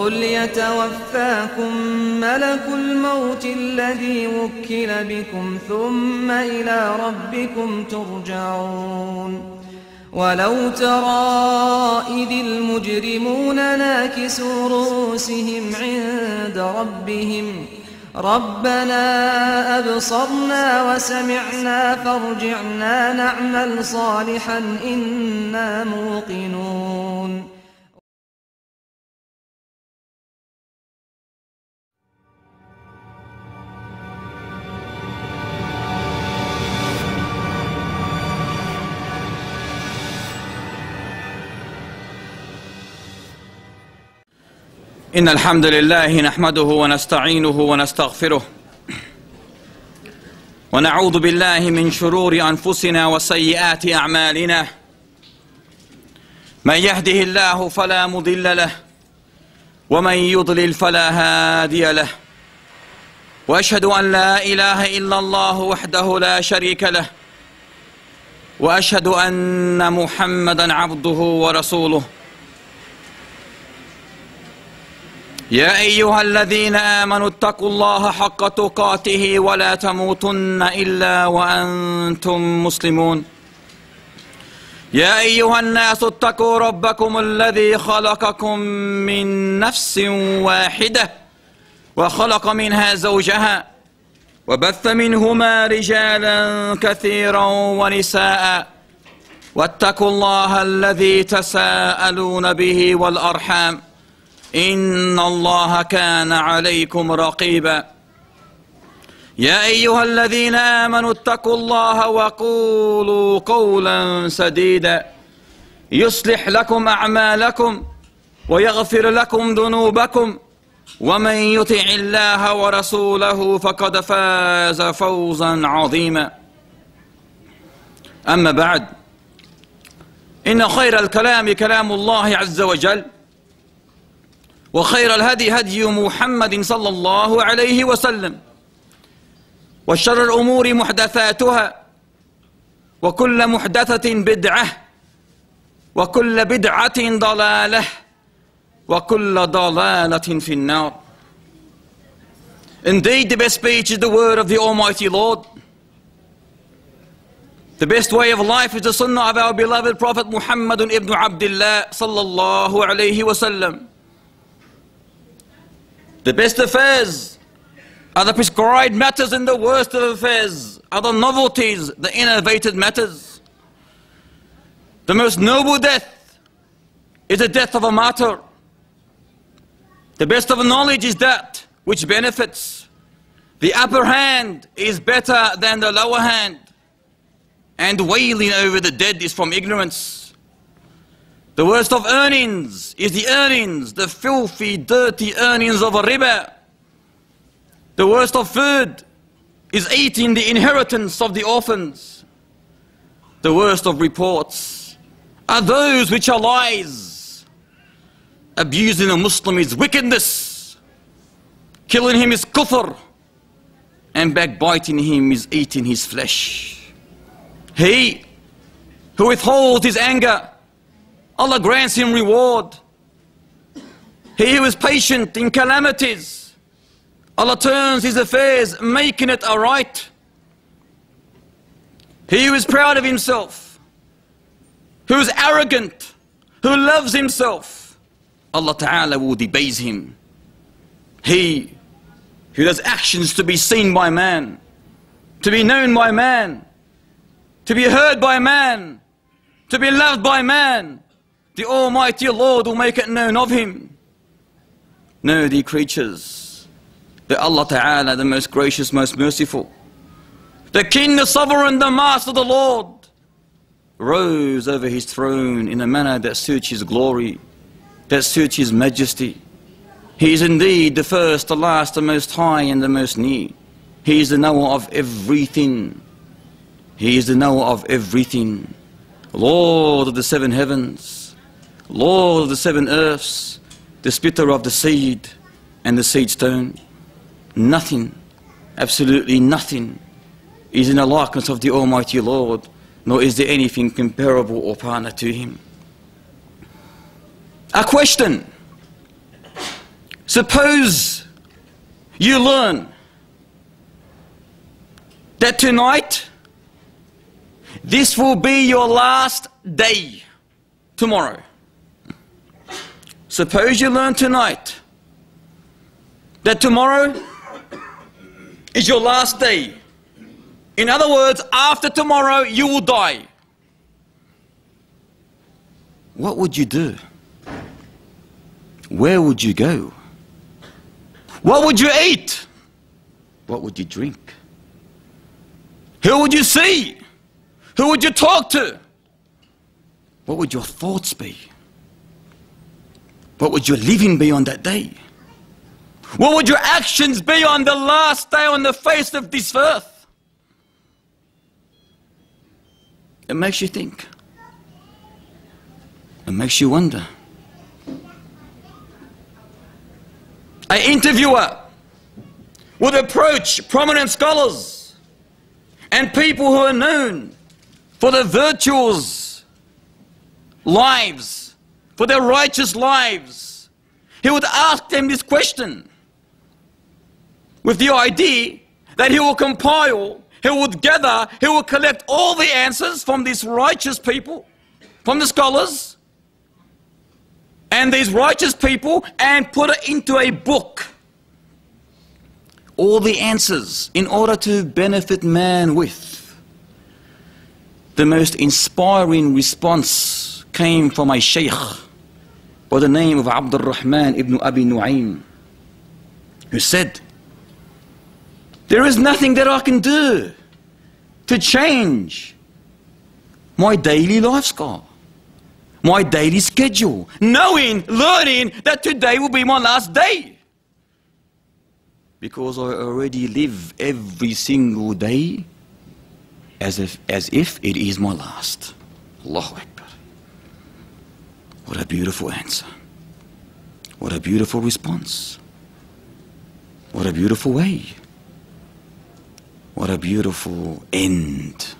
قل يتوفاكم ملك الموت الذي وكل بكم ثم إلى ربكم ترجعون. ولو ترى إذ المجرمون ناكسوا رؤوسهم عند ربهم ربنا أبصرنا وسمعنا فارجعنا نعمل صالحا إنا موقنون. إن الحمد لله نحمده ونستعينه ونستغفره ونعوذ بالله من شرور أنفسنا وسيئات أعمالنا. من يهده الله فلا مضل له ومن يضلل فلا هادي له. وأشهد أن لا إله إلا الله وحده لا شريك له وأشهد أن محمدا عبده ورسوله. يا أيها الذين آمنوا اتقوا الله حق تقاته ولا تموتن إلا وأنتم مسلمون. يا أيها الناس اتقوا ربكم الذي خلقكم من نفس واحدة وخلق منها زوجها وبث منهما رجالا كثيرا ونساء واتقوا الله الذي تساءلون به والأرحام إن الله كان عليكم رقيبا. يا أيها الذين آمنوا اتقوا الله وقولوا قولا سديدا يصلح لكم أعمالكم ويغفر لكم ذنوبكم ومن يطع الله ورسوله فقد فاز فوزا عظيما. أما بعد، إن خير الكلام كلام الله عز وجل وخير الهدي هدي محمد صلى الله عليه وسلم وشر الأمور محدثاتها وكل محدثة بدعة وكل بدعة ضلالة وكل ضلالة في النار. Indeed, the best speech is the word of the Almighty Lord. The best way of life is the sunnah of our beloved Prophet Muhammad ibn Abdullah sallallahu alayhi wa sallam. The best affairs are the prescribed matters, and the worst of affairs are the novelties, the innovated matters. The most noble death is the death of a martyr. The best of knowledge is that which benefits. The upper hand is better than the lower hand, and wailing over the dead is from ignorance. The worst of earnings is the earnings, the filthy, dirty earnings of a riba. The worst of food is eating the inheritance of the orphans. The worst of reports are those which are lies. Abusing a Muslim is wickedness. Killing him is kufr. And backbiting him is eating his flesh. He who withholds his anger, Allah grants him reward. He who is patient in calamities, Allah turns his affairs, making it aright. He who is proud of himself, who is arrogant, who loves himself, Allah Ta'ala will debase him. He who does actions to be seen by man, to be known by man, to be heard by man, to be loved by man, the Almighty Lord will make it known of him. Know, ye creatures, that Allah Ta'ala, the most gracious, most merciful, the King, the Sovereign, the Master, the Lord, rose over his throne in a manner that suits his glory, that suits His Majesty. He is indeed the first, the last, the most high and the most near. He is the knower of everything. He is the knower of everything. Lord of the seven heavens, Lord of the seven earths, the splitter of the seed and the seed stone. Nothing, absolutely nothing, is in the likeness of the Almighty Lord, nor is there anything comparable or partner to Him. A question. Suppose you learn that tonight, this will be your last day, tomorrow. Suppose you learn tonight that tomorrow is your last day. In other words, after tomorrow you will die. What would you do? Where would you go? What would you eat? What would you drink? Who would you see? Who would you talk to? What would your thoughts be? What would your living be on that day? What would your actions be on the last day on the face of this earth? It makes you think. It makes you wonder. An interviewer would approach prominent scholars and people who are known for their virtuous lives, for their righteous lives. He would ask them this question with the idea that he will compile, he would gather, he will collect all the answers from these righteous people, from the scholars, and these righteous people, and put it into a book. All the answers in order to benefit man with. The most inspiring response came from a Shaykh by the name of Abdul Rahman ibn Abi Nu'aym, who said, there is nothing that I can do to change my daily lifestyle, my daily schedule, knowing, learning that today will be my last day. Because I already live every single day as if it is my last. Allahu Akbar. What a beautiful answer. What a beautiful response. What a beautiful way. What a beautiful end.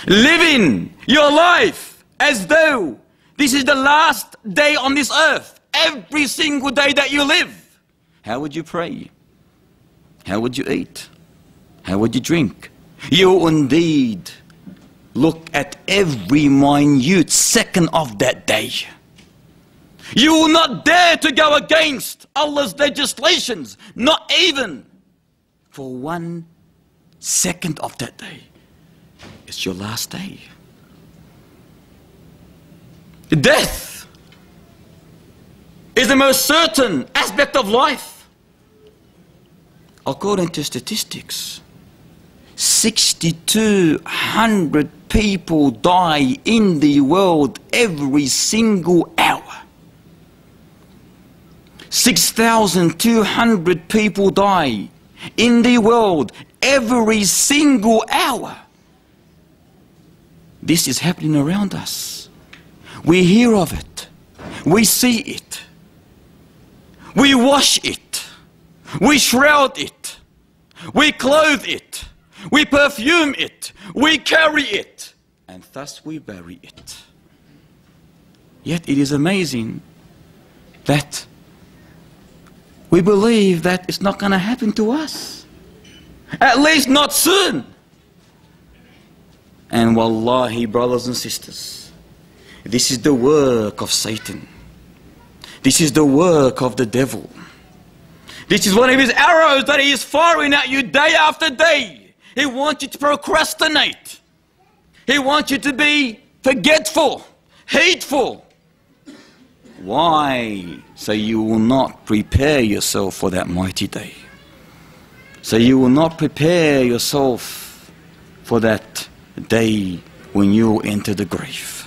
Living your life as though this is the last day on this earth. Every single day that you live. How would you pray? How would you eat? How would you drink? You will indeed look at every minute second of that day. You will not dare to go against Allah's legislations, not even for 1 second of that day. It's your last day. Death is the most certain aspect of life. According to statistics, 6,200 people die in the world every single hour. 6,200 people die in the world every single hour. This is happening around us. We hear of it. We see it. We wash it. We shroud it. We clothe it. We perfume it. We carry it. And thus we bury it. Yet it is amazing that we believe that it's not going to happen to us. At least not soon. And wallahi, brothers and sisters, this is the work of Satan. This is the work of the devil. This is one of his arrows that he is firing at you day after day. He wants you to procrastinate. He wants you to be forgetful, hateful. Why? So you will not prepare yourself for that mighty day. So you will not prepare yourself for that day when you enter the grave.